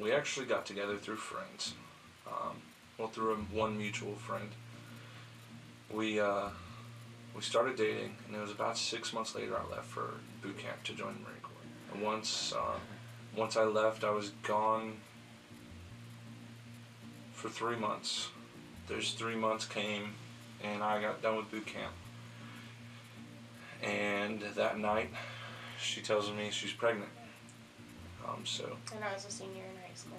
We actually got together through friends. Through one mutual friend. We started dating, and it was about 6 months later I left for boot camp to join the Marine Corps. And once I left, I was gone for 3 months. Those 3 months came, and I got done with boot camp. And that night, she tells me she's pregnant. And I was a senior in high school.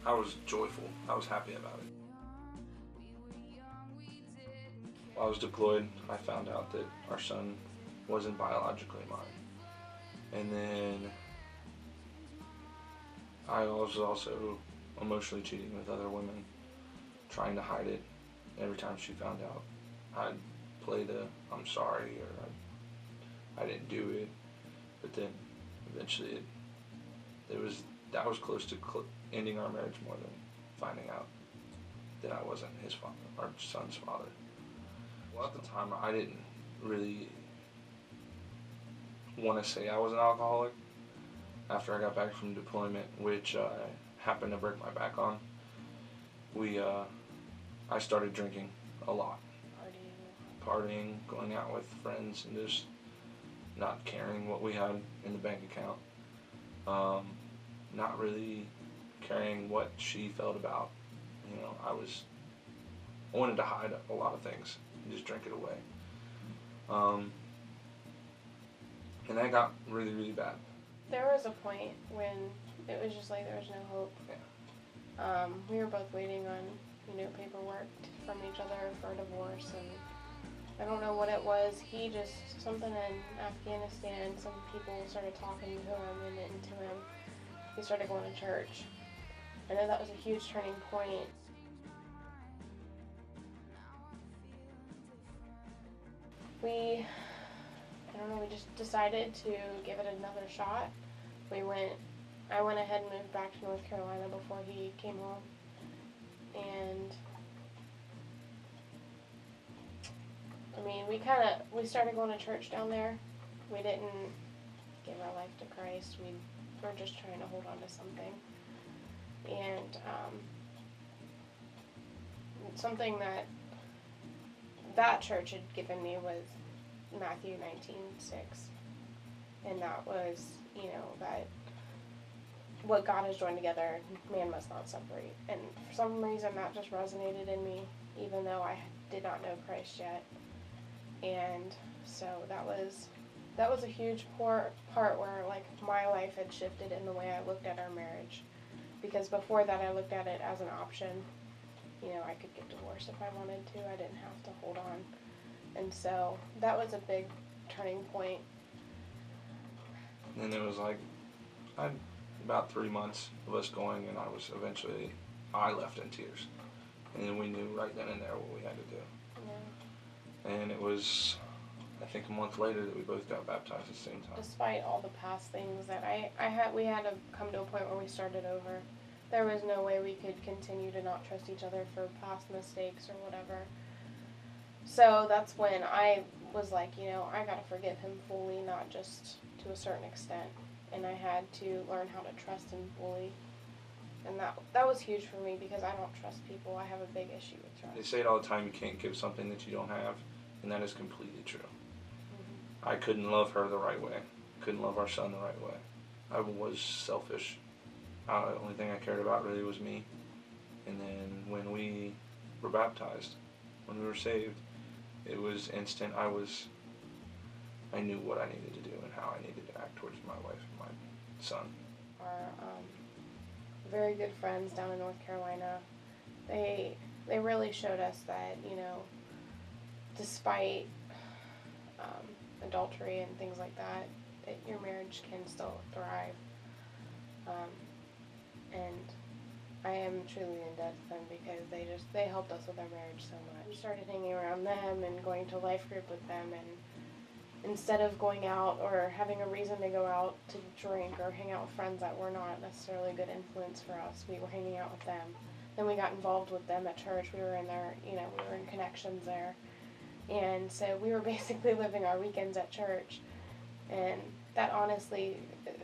I was joyful. I was happy about it. While I was deployed, I found out that our son wasn't biologically mine. And then I was also emotionally cheating with other women, trying to hide it. Every time she found out, I'd play the I'm sorry or I didn't do it. But then eventually that was close to ending our marriage more than finding out that I wasn't his father, our son's father. Well, at the time, I didn't really want to say I was an alcoholic. After I got back from deployment, which I happened to break my back on, I started drinking a lot. Partying, going out with friends, and just not caring what we had in the bank account. Not really caring what she felt about. I wanted to hide a lot of things and just drink it away. And that got really, really bad. There was a point when it was just like there was no hope. Yeah. We were both waiting on, paperwork from each other for a divorce, and I don't know what it was. Something in Afghanistan, some people started talking to him and into him. He started going to church. I know that was a huge turning point. We just decided to give it another shot. I went ahead and moved back to North Carolina before he came home. And we started going to church down there. We didn't give our life to Christ. We were just trying to hold on to something. And something that church had given me was Matthew 19:6. And that was, that what God has joined together, man must not separate. And for some reason that just resonated in me, even though I did not know Christ yet. And so that was a huge part where my life had shifted in the way I looked at our marriage. Because before that I looked at it as an option. I could get divorced if I wanted to. I didn't have to hold on. And so that was a big turning point. And it was about 3 months of us going, and I left in tears. And then we knew right then and there what we had to do. Yeah. And it was, I think, a month later that we both got baptized at the same time. Despite all the past things that we had to come to a point where we started over. There was no way we could continue to not trust each other for past mistakes or whatever. So that's when I was like, I gotta forgive him fully, not just to a certain extent. And I had to learn how to trust him fully. And that was huge for me because I don't trust people. I have a big issue with trust. They say it all the time, you can't give something that you don't have, and that is completely true. Mm-hmm. I couldn't love her the right way. Couldn't love our son the right way. I was selfish. The only thing I cared about really was me. And then when we were baptized, when we were saved, it was instant. I knew what I needed to do and how I needed to act towards my wife and my son. Our very good friends down in North Carolina, they really showed us that, despite adultery and things like that your marriage can still thrive. And I am truly in debt to them because they helped us with our marriage so much. We started hanging around them and going to life group with them, and instead of going out or having a reason to go out to drink or hang out with friends that were not necessarily a good influence for us, we were hanging out with them. Then we got involved with them at church. We were in their, we were in connections there. And so we were basically living our weekends at church. And that honestly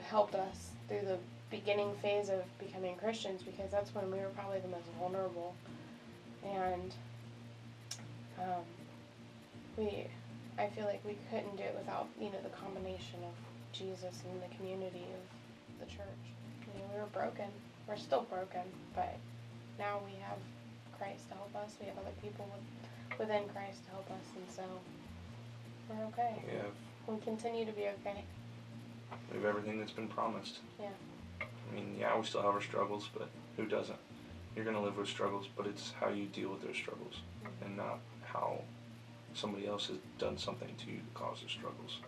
helped us through the beginning phase of becoming Christians, because that's when we were probably the most vulnerable. And I feel like we couldn't do it without, the combination of Jesus and the community of the church. We were broken. We're still broken, but now we have Christ to help us. We have other people within Christ to help us, and so we're okay. We continue to be okay. We have everything that's been promised. Yeah. I mean, yeah, we still have our struggles, but who doesn't? You're going to live with struggles, but it's how you deal with those struggles, and not how somebody else has done something to you to cause the struggles.